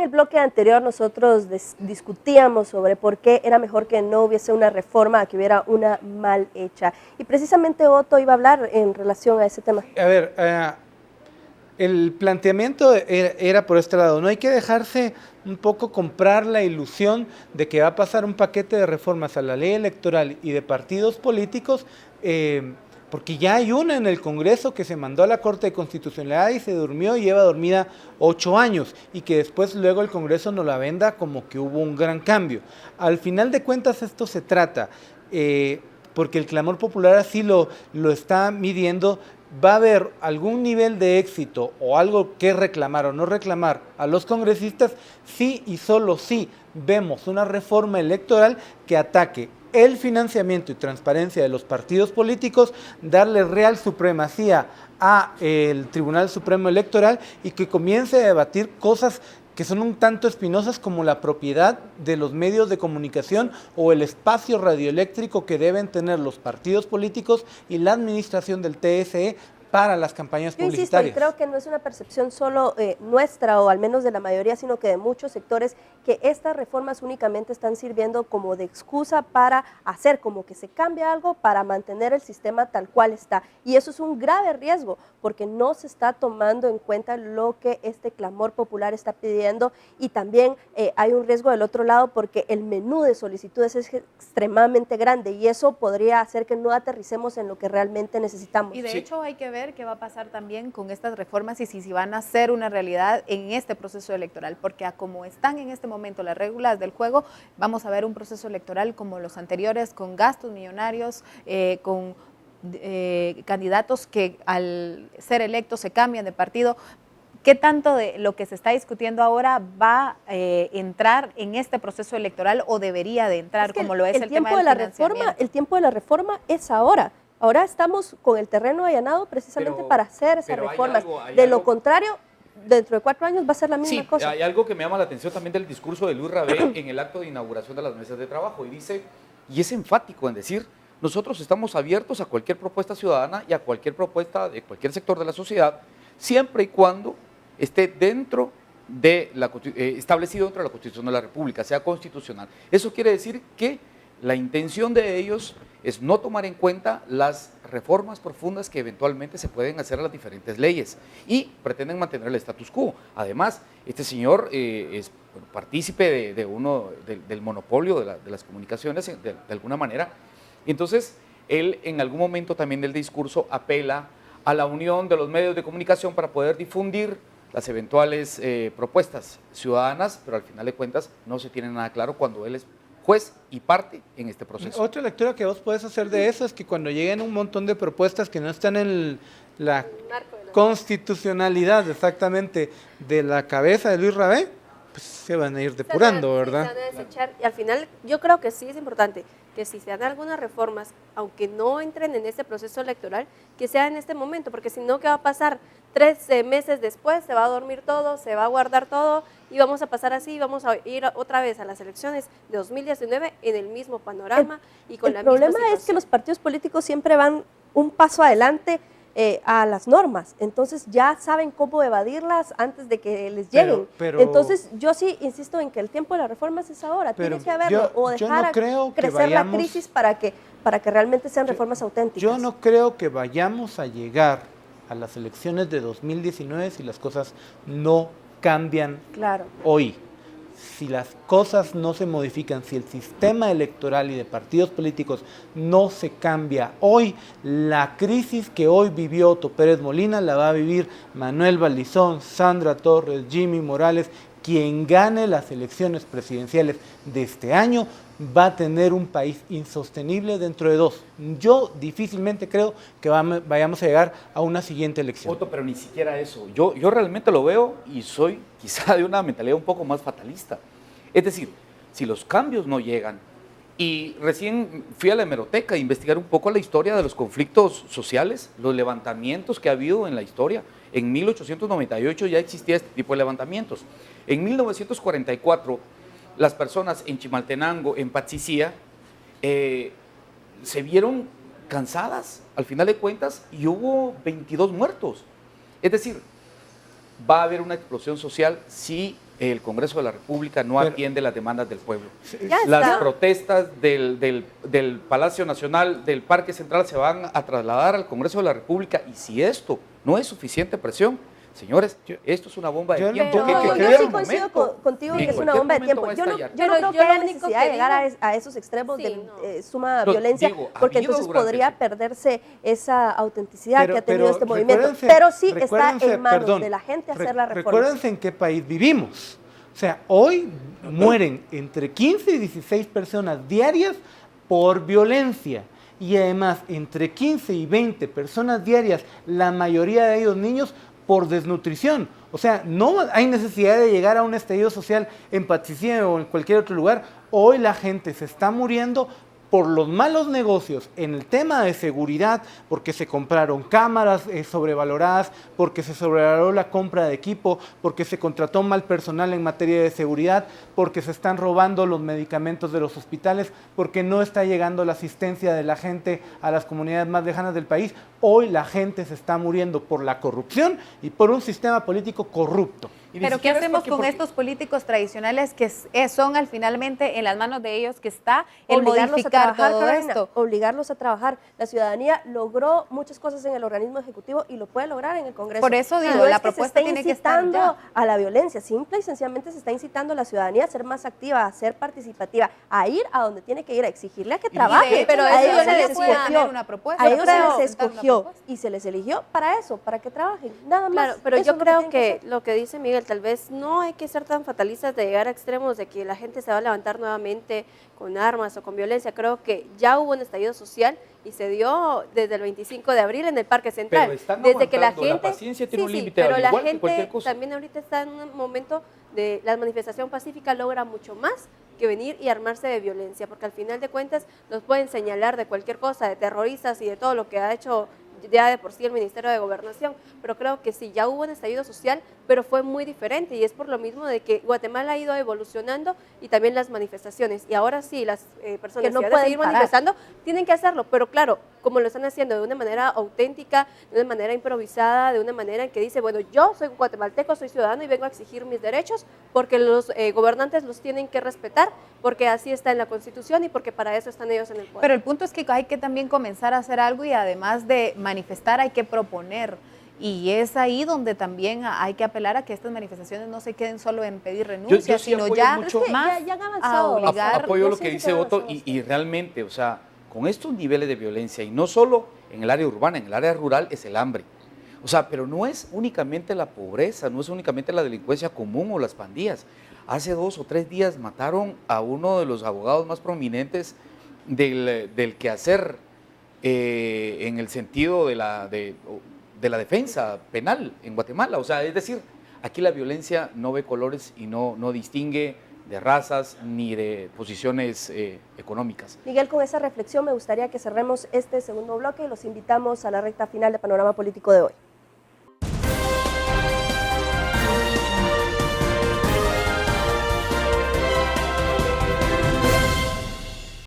el bloque anterior nosotros discutíamos sobre por qué era mejor que no hubiese una reforma a que hubiera una mal hecha. Y precisamente Otto iba a hablar en relación a ese tema. A ver, el planteamiento era por este lado, no hay que dejarse un poco comprar la ilusión de que va a pasar un paquete de reformas a la ley electoral y de partidos políticos, porque ya hay una en el Congreso que se mandó a la Corte de Constitucionalidad y se durmió y lleva dormida 8 años, y que después luego el Congreso nos la venda como que hubo un gran cambio. Al final de cuentas esto se trata, porque el clamor popular así lo está midiendo. Va a haber algún nivel de éxito o algo que reclamar o no reclamar a los congresistas si y solo si vemos una reforma electoral que ataque el financiamiento y transparencia de los partidos políticos, darle real supremacía al Tribunal Supremo Electoral y que comience a debatir cosas que son un tanto espinosas como la propiedad de los medios de comunicación o el espacio radioeléctrico que deben tener los partidos políticos y la administración del TSE para las campañas publicitarias. Yo insisto, y creo que no es una percepción solo nuestra o al menos de la mayoría, sino que de muchos sectores, que estas reformas únicamente están sirviendo como de excusa para hacer como que se cambia algo para mantener el sistema tal cual está. Y eso es un grave riesgo, porque no se está tomando en cuenta lo que este clamor popular está pidiendo, y también hay un riesgo del otro lado porque el menú de solicitudes es extremadamente grande y eso podría hacer que no aterricemos en lo que realmente necesitamos. Y de hecho hay que ver qué va a pasar también con estas reformas y si van a ser una realidad en este proceso electoral, porque a como están en este momento las reglas del juego, vamos a ver un proceso electoral como los anteriores, con gastos millonarios, con candidatos que al ser electos se cambian de partido. ¿Qué tanto de lo que se está discutiendo ahora va a entrar en este proceso electoral o debería de entrar, como lo es el tema del financiamiento? El tiempo de la reforma es ahora. Ahora estamos con el terreno allanado precisamente para hacer esas reformas. De lo contrario, dentro de 4 años va a ser la misma cosa. Hay algo que me llama la atención también del discurso de Luis Rabé en el acto de inauguración de las mesas de trabajo, y dice, y es enfático en decir, nosotros estamos abiertos a cualquier propuesta ciudadana y a cualquier propuesta de cualquier sector de la sociedad, siempre y cuando esté dentro de establecido dentro de la Constitución de la República, sea constitucional. Eso quiere decir que la intención de ellos es no tomar en cuenta las reformas profundas que eventualmente se pueden hacer a las diferentes leyes y pretenden mantener el status quo. Además, este señor es partícipe del monopolio de las comunicaciones de alguna manera. Entonces, él en algún momento también del discurso apela a la unión de los medios de comunicación para poder difundir las eventuales propuestas ciudadanas, pero al final de cuentas no se tiene nada claro cuando él es juez y parte en este proceso. Otra lectura que vos podés hacer de eso es que cuando lleguen un montón de propuestas que no están en la constitucionalidad exactamente de la cabeza de Luis Rabé, pues se van a ir depurando, ¿verdad? Se van a desechar, y al final yo creo que sí es importante que si se dan algunas reformas, aunque no entren en este proceso electoral, que sea en este momento, porque si no, ¿qué va a pasar? 3 meses después se va a dormir todo, se va a guardar todo y vamos a pasar así, vamos a ir otra vez a las elecciones de 2019 en el mismo panorama y con la misma situación. El problema es que los partidos políticos siempre van un paso adelante a las normas, entonces ya saben cómo evadirlas antes de que les lleguen. Entonces yo sí insisto en que el tiempo de las reformas es ahora, tiene que haberlo, o dejar crecer la crisis para que realmente sean reformas auténticas. Yo no creo que vayamos a llegar a las elecciones de 2019 si las cosas no cambian hoy. Si las cosas no se modifican, si el sistema electoral y de partidos políticos no se cambia hoy, la crisis que hoy vivió Otto Pérez Molina la va a vivir Manuel Valdizón, Sandra Torres, Jimmy Morales. Quien gane las elecciones presidenciales de este año va a tener un país insostenible dentro de 2. Yo difícilmente creo que vayamos a llegar a una siguiente elección. Otto, pero ni siquiera eso. Yo realmente lo veo y soy quizá de una mentalidad un poco más fatalista. Es decir, si los cambios no llegan, y recién fui a la hemeroteca a investigar un poco la historia de los conflictos sociales, los levantamientos que ha habido en la historia. En 1898 ya existía este tipo de levantamientos. En 1944, las personas en Chimaltenango, en Patsicía, se vieron cansadas, al final de cuentas, y hubo 22 muertos. Es decir, va a haber una explosión social si el Congreso de la República no atiende las demandas del pueblo. Ya Las está. protestas del Palacio Nacional, del Parque Central, se van a trasladar al Congreso de la República, y si esto no es suficiente presión, señores, esto es una bomba yo de tiempo. lo que en que yo cualquier sí coincido momento- contigo en que es una cualquier bomba de momento tiempo. va a Yo no estallar. creo Pero que yo haya lo único necesidad que de llegar digo- a esos extremos Sí, de no. suma No, violencia, digo, ha porque habido entonces durante podría ese- perderse esa autenticidad que ha tenido este movimiento. recuérdense- Pero sí está recuérdense, en manos perdón, de la gente hacer la reforma. Recuérdense en qué país vivimos. O sea, hoy mueren entre 15 y 16 personas diarias por violencia. Y además, entre 15 y 20 personas diarias, la mayoría de ellos niños, por desnutrición. O sea, no hay necesidad de llegar a un estallido social en Patsicía o en cualquier otro lugar. Hoy la gente se está muriendo por los malos negocios en el tema de seguridad, porque se compraron cámaras sobrevaloradas, porque se sobrevaloró la compra de equipo, porque se contrató mal personal en materia de seguridad, porque se están robando los medicamentos de los hospitales, porque no está llegando la asistencia de la gente a las comunidades más lejanas del país. Hoy la gente se está muriendo por la corrupción y por un sistema político corrupto. Y ni Pero ¿qué siquiera es hacemos porque- con estos políticos tradicionales que son al finalmente en las manos de ellos que está el Obligarlos a modificar trabajar, todo Carolina, esto? obligarlos a trabajar. La ciudadanía logró muchas cosas en el organismo ejecutivo y lo puede lograr en el Congreso. Por eso digo, No la es que propuesta se tiene esté que estar incitando ya. a la violencia, simple y sencillamente se está incitando a la ciudadanía a ser más activa, a ser participativa, a ir a donde tiene que ir, a exigirle a que trabaje. de hecho, pero la eso ciudadanía se les puede escogió. tener una propuesta. A ellos se creo, les presentar una escogió propuesta. y se les eligió para eso, para que trabajen, nada más. Claro, pero Eso yo es lo creo tienen que hacer. lo que dice Miguel, tal vez no hay que ser tan fatalistas de llegar a extremos de que la gente se va a levantar nuevamente con armas o con violencia. Creo que ya hubo un estallido social y se dio desde el 25 de abril en el Parque Central. Pero están desde que la aguantando, la gente, paciencia tiene un sí, límite, pero al la igual que cualquier gente cosa. también ahorita está en un momento de la manifestación pacífica logra mucho más que venir y armarse de violencia, porque al final de cuentas nos pueden señalar de cualquier cosa, de terroristas y de todo lo que ha hecho ya de por sí el Ministerio de Gobernación, pero creo que sí, ya hubo un estallido social, pero fue muy diferente y es por lo mismo de que Guatemala ha ido evolucionando y también las manifestaciones, y ahora sí, las personas Que no que van a pueden seguir parar. manifestando tienen que hacerlo, pero claro, como lo están haciendo de una manera auténtica, de una manera improvisada, de una manera en que dice, bueno, yo soy guatemalteco, soy ciudadano y vengo a exigir mis derechos porque los gobernantes los tienen que respetar, porque así está en la Constitución y porque para eso están ellos en el poder. Pero el punto es que hay que también comenzar a hacer algo y además de manifestar hay que proponer. Y es ahí donde también hay que apelar a que estas manifestaciones no se queden solo en pedir renuncias, sí sino apoyo ya mucho- Es que más ya han a avanzado. obligar. Apoyo Yo lo que siento dice han Otto avanzado y realmente, o sea, con estos niveles de violencia, y no solo en el área urbana, en el área rural es el hambre. O sea, pero no es únicamente la pobreza, no es únicamente la delincuencia común o las pandillas. Hace 2 o 3 días mataron a uno de los abogados más prominentes del quehacer en el sentido de la defensa penal en Guatemala. O sea, es decir, aquí la violencia no ve colores y no distingue de razas ni de posiciones económicas. Miguel, con esa reflexión me gustaría que cerremos este segundo bloque y los invitamos a la recta final de Panorama Político de hoy.